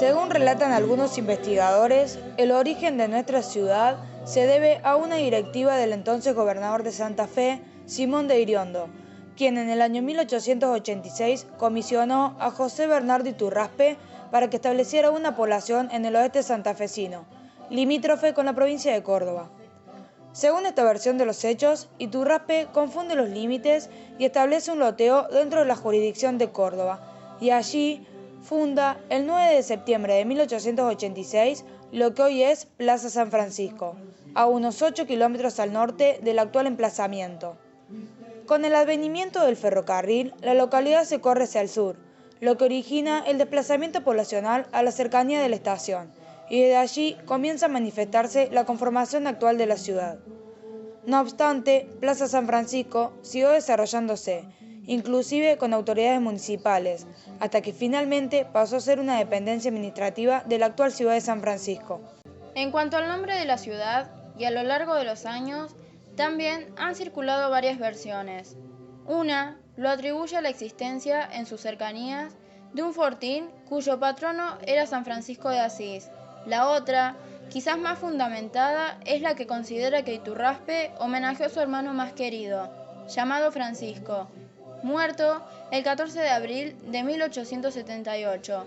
Según relatan algunos investigadores, el origen de nuestra ciudad se debe a una directiva del entonces gobernador de Santa Fe, Simón de Iriondo, quien en el año 1886 comisionó a José Bernardo Iturraspe para que estableciera una población en el oeste santafesino, limítrofe con la provincia de Córdoba. Según esta versión de los hechos, Iturraspe confunde los límites y establece un loteo dentro de la jurisdicción de Córdoba, y allí funda el 9 de septiembre de 1886 lo que hoy es Plaza San Francisco, a unos 8 kilómetros al norte del actual emplazamiento. Con el advenimiento del ferrocarril, la localidad se corre hacia el sur, lo que origina el desplazamiento poblacional a la cercanía de la estación, y desde allí comienza a manifestarse la conformación actual de la ciudad. No obstante, Plaza San Francisco siguió desarrollándose, inclusive con autoridades municipales, hasta que finalmente pasó a ser una dependencia administrativa de la actual ciudad de San Francisco. En cuanto al nombre de la ciudad, y a lo largo de los años, también han circulado varias versiones. Una lo atribuye a la existencia, en sus cercanías, de un fortín cuyo patrono era San Francisco de Asís. La otra, quizás más fundamentada, es la que considera que Iturraspe homenajeó a su hermano más querido, llamado Francisco, muerto el 14 de abril de 1878.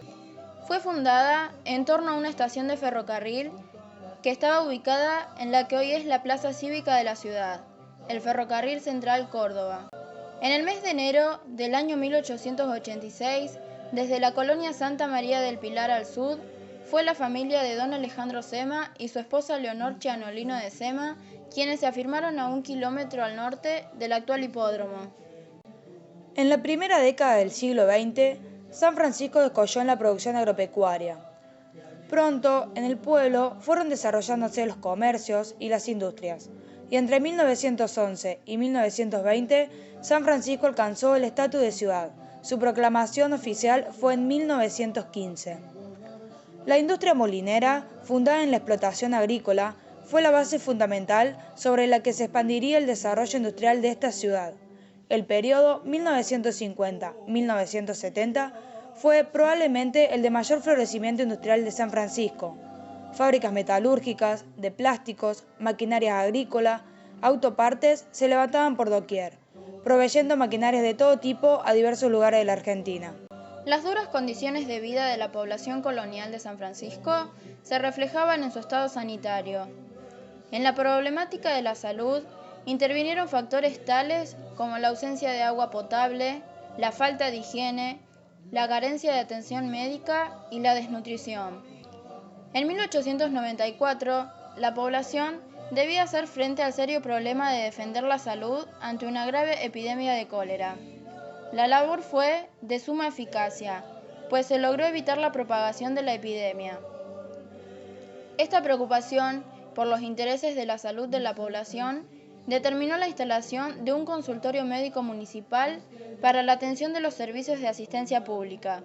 Fue fundada en torno a una estación de ferrocarril que estaba ubicada en la que hoy es la plaza cívica de la ciudad, el Ferrocarril Central Córdoba. En el mes de enero del año 1886, desde la colonia Santa María del Pilar al sur, fue la familia de don Alejandro Sema y su esposa Leonor Chianolino de Sema quienes se afirmaron a 1 kilómetro al norte del actual hipódromo. En la primera década del siglo XX, San Francisco descolló en la producción agropecuaria. Pronto, en el pueblo, fueron desarrollándose los comercios y las industrias, y entre 1911 y 1920, San Francisco alcanzó el estatus de ciudad. Su proclamación oficial fue en 1915. La industria molinera, fundada en la explotación agrícola, fue la base fundamental sobre la que se expandiría el desarrollo industrial de esta ciudad. El periodo 1950-1970 fue probablemente el de mayor florecimiento industrial de San Francisco. Fábricas metalúrgicas, de plásticos, maquinaria agrícola, autopartes se levantaban por doquier, proveyendo maquinarias de todo tipo a diversos lugares de la Argentina. Las duras condiciones de vida de la población colonial de San Francisco se reflejaban en su estado sanitario. En la problemática de la salud intervinieron factores tales como la ausencia de agua potable, la falta de higiene, la carencia de atención médica y la desnutrición. En 1894, la población debía hacer frente al serio problema de defender la salud ante una grave epidemia de cólera. La labor fue de suma eficacia, pues se logró evitar la propagación de la epidemia. Esta preocupación por los intereses de la salud de la población determinó la instalación de un consultorio médico municipal para la atención de los servicios de asistencia pública.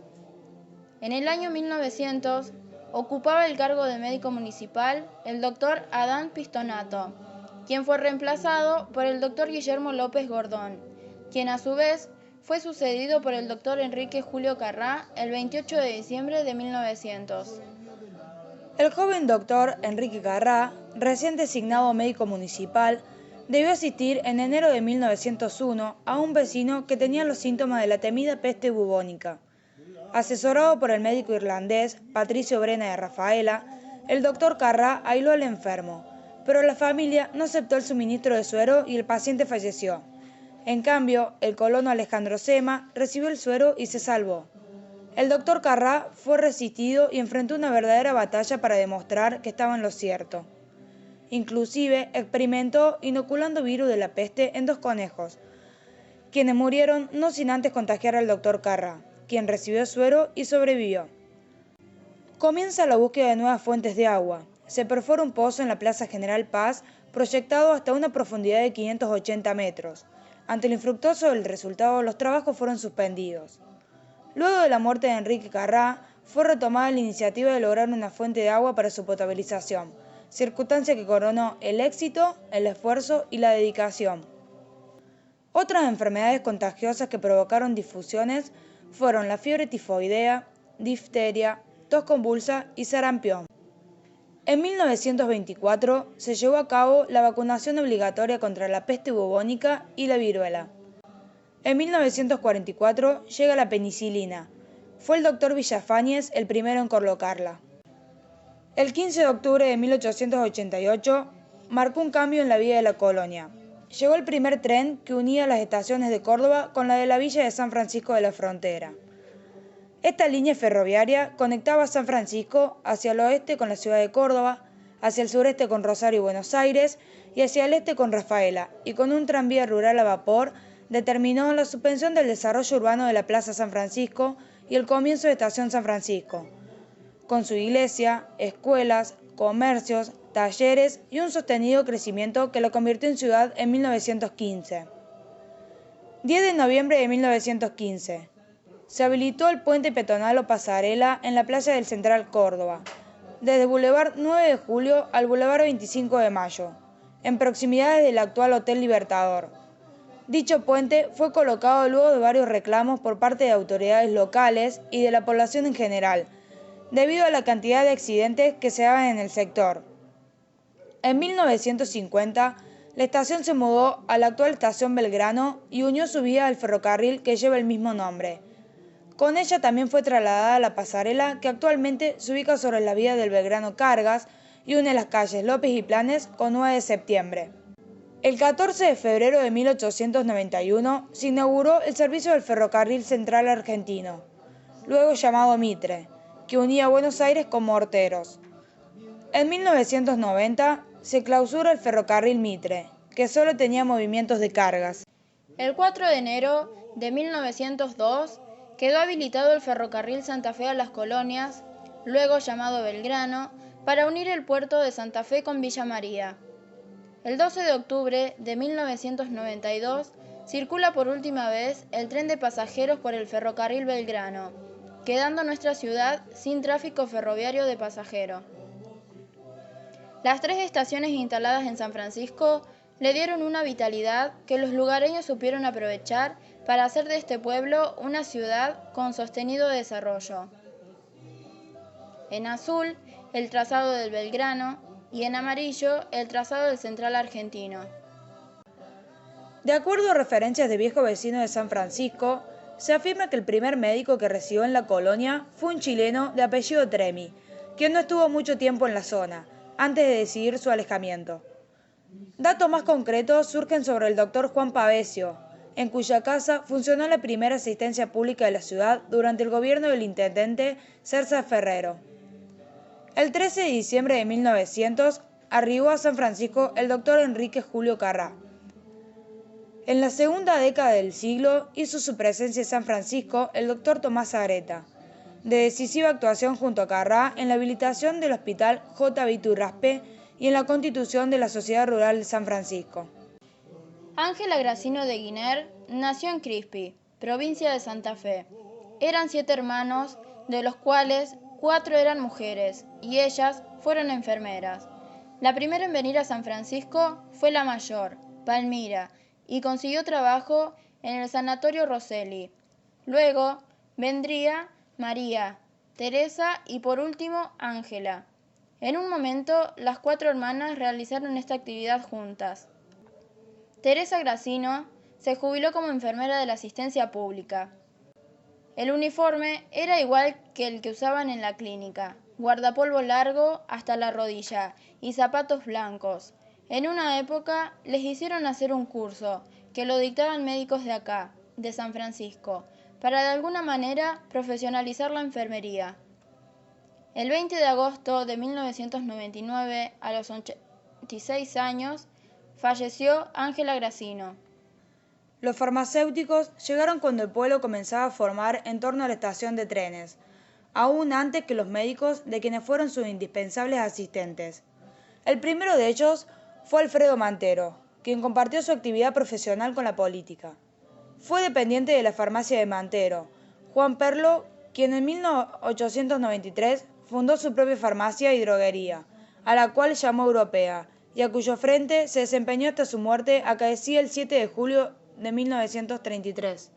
En el año 1900 ocupaba el cargo de médico municipal el doctor Adán Pistonato, quien fue reemplazado por el doctor Guillermo López Gordón, quien a su vez fue sucedido por el doctor Enrique Julio Carrá el 28 de diciembre de 1900. El joven doctor Enrique Carrá, recién designado médico municipal, debió asistir en enero de 1901 a un vecino que tenía los síntomas de la temida peste bubónica. Asesorado por el médico irlandés Patricio Brena de Rafaela, el doctor Carrá aisló al enfermo, pero la familia no aceptó el suministro de suero y el paciente falleció. En cambio, el colono Alejandro Sema recibió el suero y se salvó. El doctor Carrá fue resistido y enfrentó una verdadera batalla para demostrar que estaba en lo cierto. Inclusive experimentó inoculando virus de la peste en 2 conejos, quienes murieron no sin antes contagiar al doctor Carrá, quien recibió suero y sobrevivió. Comienza la búsqueda de nuevas fuentes de agua. Se perfora un pozo en la Plaza General Paz, proyectado hasta una profundidad de 580 metros. Ante lo infructuoso del resultado, los trabajos fueron suspendidos. Luego de la muerte de Enrique Carrá, fue retomada la iniciativa de lograr una fuente de agua para su potabilización, circunstancia que coronó el éxito, el esfuerzo y la dedicación. Otras enfermedades contagiosas que provocaron difusiones fueron la fiebre tifoidea, difteria, tos convulsa y sarampión. En 1924 se llevó a cabo la vacunación obligatoria contra la peste bubónica y la viruela. En 1944 llega la penicilina. Fue el doctor Villafañez el primero en colocarla. El 15 de octubre de 1888 marcó un cambio en la vida de la colonia. Llegó el primer tren que unía las estaciones de Córdoba con la de la villa de San Francisco de la Frontera. Esta línea ferroviaria conectaba San Francisco hacia el oeste con la ciudad de Córdoba, hacia el sureste con Rosario y Buenos Aires y hacia el este con Rafaela, y con un tranvía rural a vapor determinó la suspensión del desarrollo urbano de la Plaza San Francisco y el comienzo de Estación San Francisco, con su iglesia, escuelas, comercios, talleres y un sostenido crecimiento que lo convirtió en ciudad en 1915. 10 de noviembre de 1915. Se habilitó el puente peatonal o pasarela en la playa del Central Córdoba, desde Boulevard 9 de Julio al Boulevard 25 de Mayo, en proximidades del actual Hotel Libertador. Dicho puente fue colocado luego de varios reclamos por parte de autoridades locales y de la población en general, debido a la cantidad de accidentes que se daban en el sector. En 1950, la estación se mudó a la actual Estación Belgrano y unió su vía al ferrocarril que lleva el mismo nombre. Con ella también fue trasladada la pasarela que actualmente se ubica sobre la vía del Belgrano Cargas y une las calles López y Planes con 9 de septiembre. El 14 de febrero de 1891 se inauguró el servicio del Ferrocarril Central Argentino, luego llamado Mitre, que unía Buenos Aires con Morteros. En 1990 se clausura el ferrocarril Mitre, que solo tenía movimientos de cargas. El 4 de enero de 1902 quedó habilitado el ferrocarril Santa Fe a las colonias, luego llamado Belgrano, para unir el puerto de Santa Fe con Villa María. El 12 de octubre de 1992 circula por última vez el tren de pasajeros por el ferrocarril Belgrano, quedando nuestra ciudad sin tráfico ferroviario de pasajeros. Las 3 estaciones instaladas en San Francisco le dieron una vitalidad que los lugareños supieron aprovechar para hacer de este pueblo una ciudad con sostenido desarrollo. En azul, el trazado del Belgrano y en amarillo, el trazado del Central Argentino. De acuerdo a referencias de viejos vecinos de San Francisco, se afirma que el primer médico que residió en la colonia fue un chileno de apellido Tremi, quien no estuvo mucho tiempo en la zona, antes de decidir su alejamiento. Datos más concretos surgen sobre el doctor Juan Pavesio, en cuya casa funcionó la primera asistencia pública de la ciudad durante el gobierno del intendente Cerza Ferrero. El 13 de diciembre de 1900 arribó a San Francisco el doctor Enrique Julio Carrá. En la segunda década del siglo hizo su presencia en San Francisco el doctor Tomás Agreta, de decisiva actuación junto a Carrá en la habilitación del Hospital J. Iturraspe y en la constitución de la Sociedad Rural de San Francisco. Ángela Gracino de Guiner nació en Crispi, provincia de Santa Fe. Eran 7 hermanos, de los cuales 4 eran mujeres, y ellas fueron enfermeras. La primera en venir a San Francisco fue la mayor, Palmira, y consiguió trabajo en el Sanatorio Rosselli. Luego vendría María, Teresa y por último Ángela. En un momento, las 4 hermanas realizaron esta actividad juntas. Teresa Gracino se jubiló como enfermera de la asistencia pública. El uniforme era igual que el que usaban en la clínica, guardapolvo largo hasta la rodilla y zapatos blancos. En una época les hicieron hacer un curso que lo dictaban médicos de acá, de San Francisco, para de alguna manera profesionalizar la enfermería. El 20 de agosto de 1999, a los 86 años, falleció Ángela Gracino. Los farmacéuticos llegaron cuando el pueblo comenzaba a formar en torno a la estación de trenes, aún antes que los médicos de quienes fueron sus indispensables asistentes. El primero de ellos fue Alfredo Mantero, quien compartió su actividad profesional con la política. Fue dependiente de la farmacia de Mantero, Juan Perlo, quien en 1893 fundó su propia farmacia y droguería, a la cual llamó Europea, y a cuyo frente se desempeñó hasta su muerte acaecida el 7 de julio de 1933.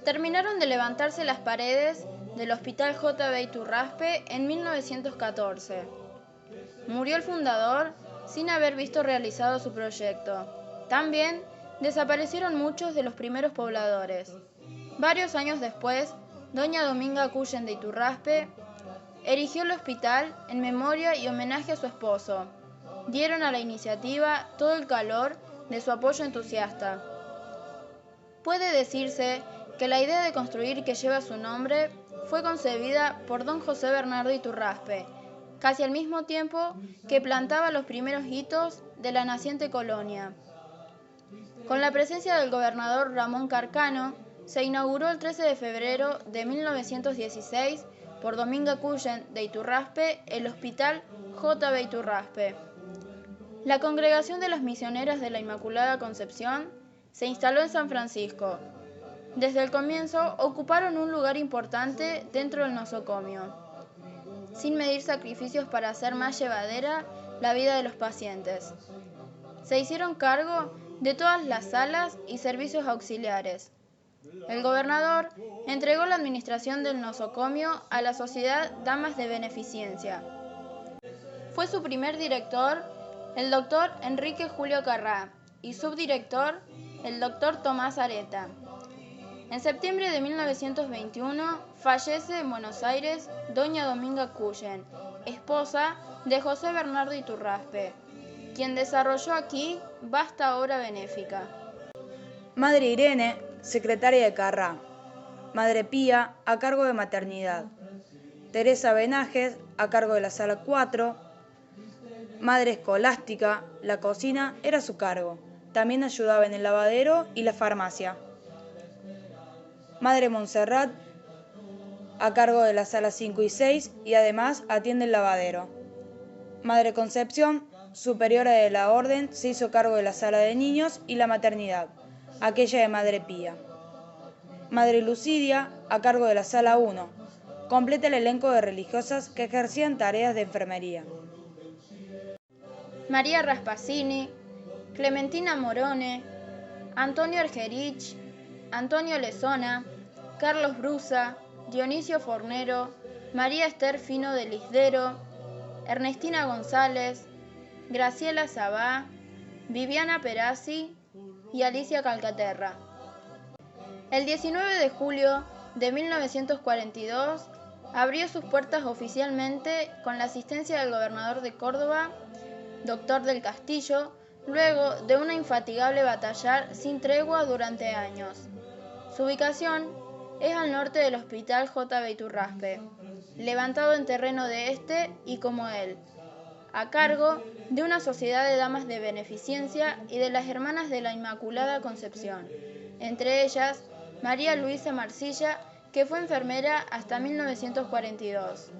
Terminaron de levantarse las paredes del Hospital J.B. Iturraspe en 1914. Murió el fundador sin haber visto realizado su proyecto. También desaparecieron muchos de los primeros pobladores. Varios años después, doña Dominga Cullen de Iturraspe erigió el hospital en memoria y homenaje a su esposo. Dieron a la iniciativa todo el calor de su apoyo entusiasta. Puede decirse que la idea de construir que lleva su nombre fue concebida por don José Bernardo Iturraspe, casi al mismo tiempo que plantaba los primeros hitos de la naciente colonia. Con la presencia del gobernador Ramón Carcano, se inauguró el 13 de febrero de 1916 por Dominga Cullen de Iturraspe el Hospital J.B. Iturraspe. La Congregación de las Misioneras de la Inmaculada Concepción se instaló en San Francisco. Desde el comienzo ocuparon un lugar importante dentro del nosocomio, sin medir sacrificios para hacer más llevadera la vida de los pacientes. Se hicieron cargo de todas las salas y servicios auxiliares. El gobernador entregó la administración del nosocomio a la Sociedad Damas de Beneficencia. Fue su primer director el doctor Enrique Julio Carrá y subdirector el doctor Tomás Areta. En septiembre de 1921 fallece en Buenos Aires doña Dominga Cullen, esposa de José Bernardo Iturraspe, quien desarrolló aquí vasta obra benéfica. Madre Irene, secretaria de Carrá. Madre Pía, a cargo de maternidad. Teresa Benajes, a cargo de la sala 4. Madre Escolástica, la cocina era a su cargo. También ayudaba en el lavadero y la farmacia. Madre Montserrat, a cargo de las salas 5 y 6 y además atiende el lavadero. Madre Concepción, superiora de la orden, se hizo cargo de la sala de niños y la maternidad, aquella de Madre Pía. Madre Lucidia, a cargo de la sala 1, completa el elenco de religiosas que ejercían tareas de enfermería. María Raspacini, Clementina Morone, Antonio Argerich, Antonio Lezona, Carlos Brusa, Dionisio Fornero, María Esther Fino de Lisdero, Ernestina González, Graciela Sabá, Viviana Perazzi y Alicia Calcaterra. El 19 de julio de 1942 abrió sus puertas oficialmente con la asistencia del gobernador de Córdoba, doctor del Castillo, luego de una infatigable batallar sin tregua durante años. Su ubicación es al norte del Hospital J.B. Iturraspe, levantado en terreno de este y como él, a cargo de una sociedad de damas de beneficencia y de las Hermanas de la Inmaculada Concepción, entre ellas María Luisa Marcilla, que fue enfermera hasta 1942.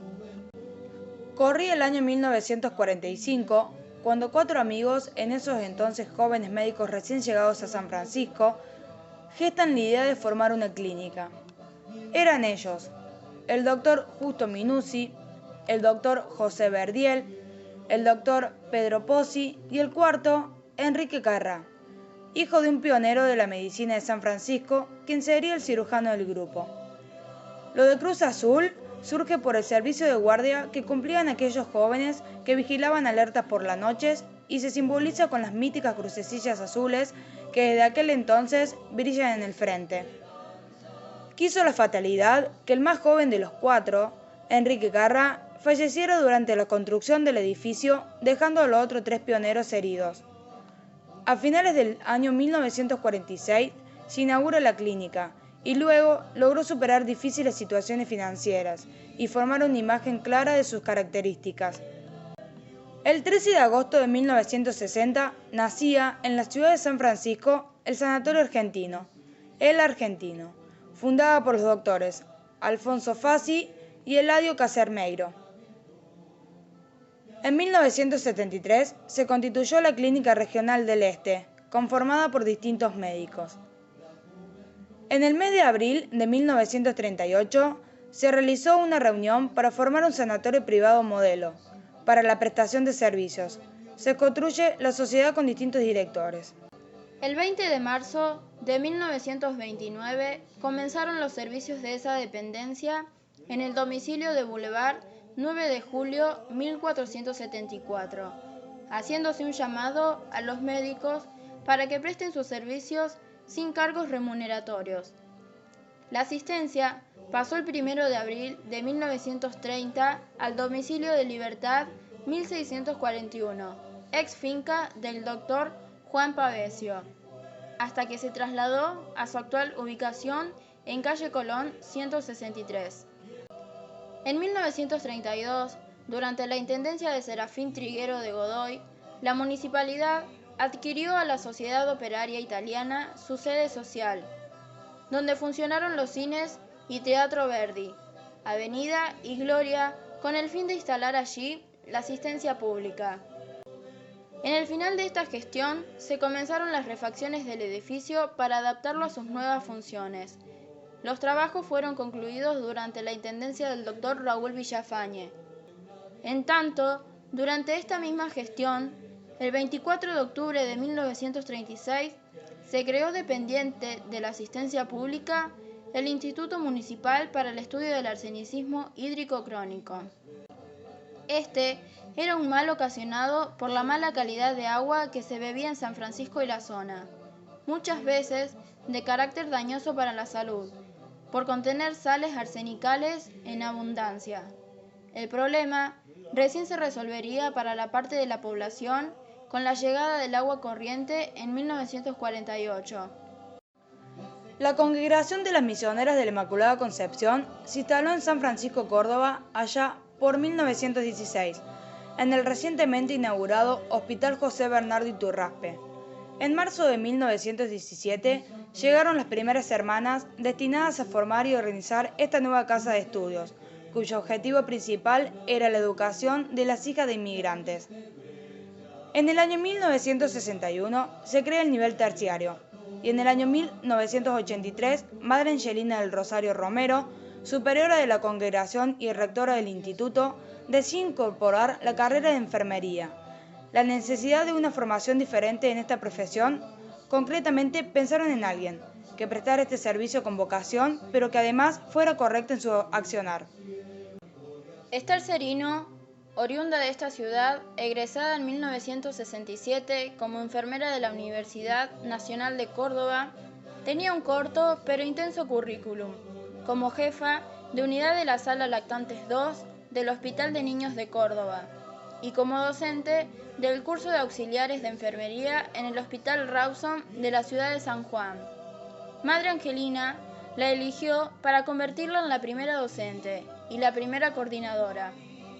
Corría el año 1945, cuando 4 amigos, en esos entonces jóvenes médicos recién llegados a San Francisco, gestan la idea de formar una clínica. Eran ellos, el doctor Justo Minuzzi, el doctor José Verdiel, el doctor Pedro Pozzi y el cuarto, Enrique Carrá, hijo de un pionero de la medicina de San Francisco, quien sería el cirujano del grupo. Lo de Cruz Azul surge por el servicio de guardia que cumplían aquellos jóvenes que vigilaban alertas por las noches y se simboliza con las míticas crucecillas azules que desde aquel entonces brillan en el frente. Quiso la fatalidad que el más joven de los 4, Enrique Carrá, falleciera durante la construcción del edificio, dejando a los otros 3 pioneros heridos. A finales del año 1946 se inaugura la clínica y luego logró superar difíciles situaciones financieras y formar una imagen clara de sus características. El 13 de agosto de 1960 nacía en la ciudad de San Francisco el Sanatorio Argentino, El Argentino, fundada por los doctores Alfonso Fassi y Eladio Casermeiro. En 1973 se constituyó la Clínica Regional del Este, conformada por distintos médicos. En el mes de abril de 1938 se realizó una reunión para formar un sanatorio privado modelo para la prestación de servicios. Se construye la sociedad con distintos directores. El 20 de marzo de 1929 comenzaron los servicios de esa dependencia en el domicilio de Boulevard 9 de julio 1474, haciéndose un llamado a los médicos para que presten sus servicios sin cargos remuneratorios. La asistencia pasó el 1 de abril de 1930 al domicilio de Libertad 1641, ex finca del doctor Juan Pavesio, hasta que se trasladó a su actual ubicación en calle Colón 163. En 1932, durante la intendencia de Serafín Triguero de Godoy, la municipalidad adquirió a la Sociedad Operaria Italiana su sede social, donde funcionaron los cines y Teatro Verdi, Avenida y Gloria, con el fin de instalar allí la asistencia pública. En el final de esta gestión se comenzaron las refacciones del edificio para adaptarlo a sus nuevas funciones. Los trabajos fueron concluidos durante la intendencia del doctor Raúl Villafañe. En tanto, durante esta misma gestión, el 24 de octubre de 1936, se creó dependiente de la asistencia pública el Instituto Municipal para el Estudio del Arsenicismo Hídrico Crónico. Este era un mal ocasionado por la mala calidad de agua que se bebía en San Francisco y la zona, muchas veces de carácter dañoso para la salud, por contener sales arsenicales en abundancia. El problema recién se resolvería para la parte de la población con la llegada del agua corriente en 1948. La Congregación de las Misioneras de la Inmaculada Concepción se instaló en San Francisco, Córdoba, allá por 1916, en el recientemente inaugurado Hospital José Bernardo Iturraspe. En marzo de 1917 llegaron las primeras hermanas destinadas a formar y organizar esta nueva casa de estudios, cuyo objetivo principal era la educación de las hijas de inmigrantes. En el año 1961 se crea el nivel terciario, y en el año 1983, Madre Angelina del Rosario Romero, superiora de la congregación y rectora del instituto, decidió incorporar la carrera de enfermería. La necesidad de una formación diferente en esta profesión, concretamente pensaron en alguien que prestara este servicio con vocación, pero que además fuera correcto en su accionar. Esther Serino, oriunda de esta ciudad, egresada en 1967 como enfermera de la Universidad Nacional de Córdoba, tenía un corto pero intenso currículum, como jefa de unidad de la Sala Lactantes 2 del Hospital de Niños de Córdoba y como docente del curso de auxiliares de enfermería en el Hospital Rawson de la ciudad de San Juan. Madre Angelina la eligió para convertirla en la primera docente y la primera coordinadora,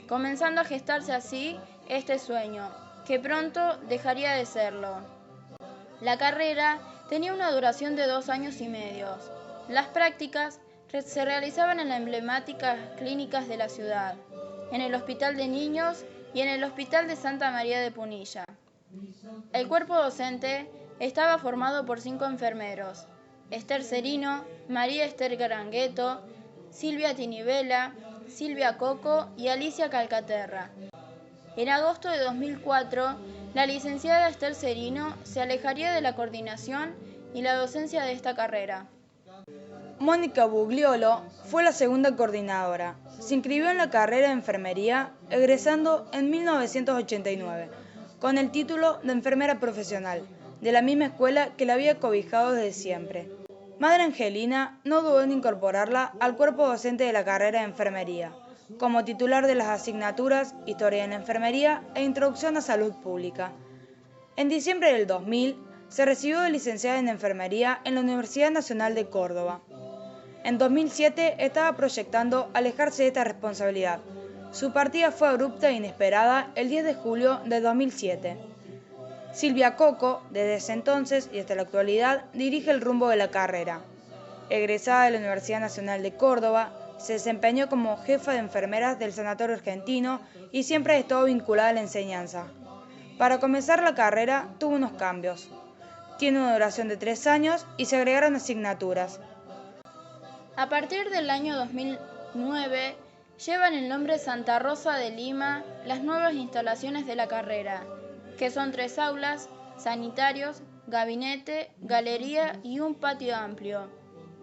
comenzando a gestarse así este sueño, que pronto dejaría de serlo. La carrera tenía una duración de 2 años y medio. Las prácticas se realizaban en las emblemáticas clínicas de la ciudad, en el Hospital de Niños y en el Hospital de Santa María de Punilla. El cuerpo docente estaba formado por 5 enfermeros: Esther Serino, María Esther Garangueto, Silvia Tinibela, Silvia Coco y Alicia Calcaterra. En agosto de 2004, la licenciada Esther Serino se alejaría de la coordinación y la docencia de esta carrera. Mónica Bugliolo fue la segunda coordinadora. Se inscribió en la carrera de enfermería, egresando en 1989, con el título de enfermera profesional, de la misma escuela que la había cobijado desde siempre. Madre Angelina no dudó en incorporarla al cuerpo docente de la carrera de enfermería, como titular de las asignaturas Historia en la Enfermería e Introducción a Salud Pública. En diciembre del 2000, se recibió de licenciada en Enfermería en la Universidad Nacional de Córdoba. En 2007 estaba proyectando alejarse de esta responsabilidad. Su partida fue abrupta e inesperada el 10 de julio de 2007. Silvia Coco, desde ese entonces y hasta la actualidad, dirige el rumbo de la carrera. Egresada de la Universidad Nacional de Córdoba, se desempeñó como jefa de enfermeras del Sanatorio Argentino y siempre estuvo vinculada a la enseñanza. Para comenzar la carrera tuvo unos cambios. Tiene una duración de 3 años y se agregaron asignaturas. A partir del año 2009, llevan el nombre Santa Rosa de Lima las nuevas instalaciones de la carrera, que son 3 aulas, sanitarios, gabinete, galería y un patio amplio.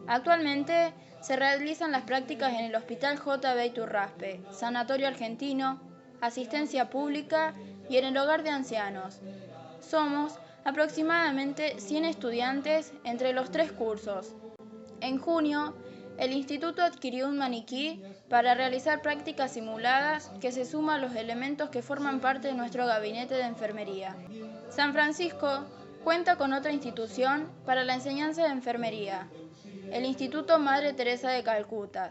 Actualmente se realizan las prácticas en el Hospital J.B. Iturraspe, Sanatorio Argentino, Asistencia Pública y en el Hogar de Ancianos. Somos aproximadamente 100 estudiantes entre los 3 cursos. En junio, el instituto adquirió un maniquí para realizar prácticas simuladas que se suma a los elementos que forman parte de nuestro gabinete de enfermería. San Francisco cuenta con otra institución para la enseñanza de enfermería, el Instituto Madre Teresa de Calcuta,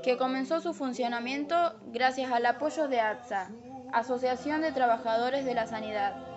que comenzó su funcionamiento gracias al apoyo de ATSA, Asociación de Trabajadores de la Sanidad.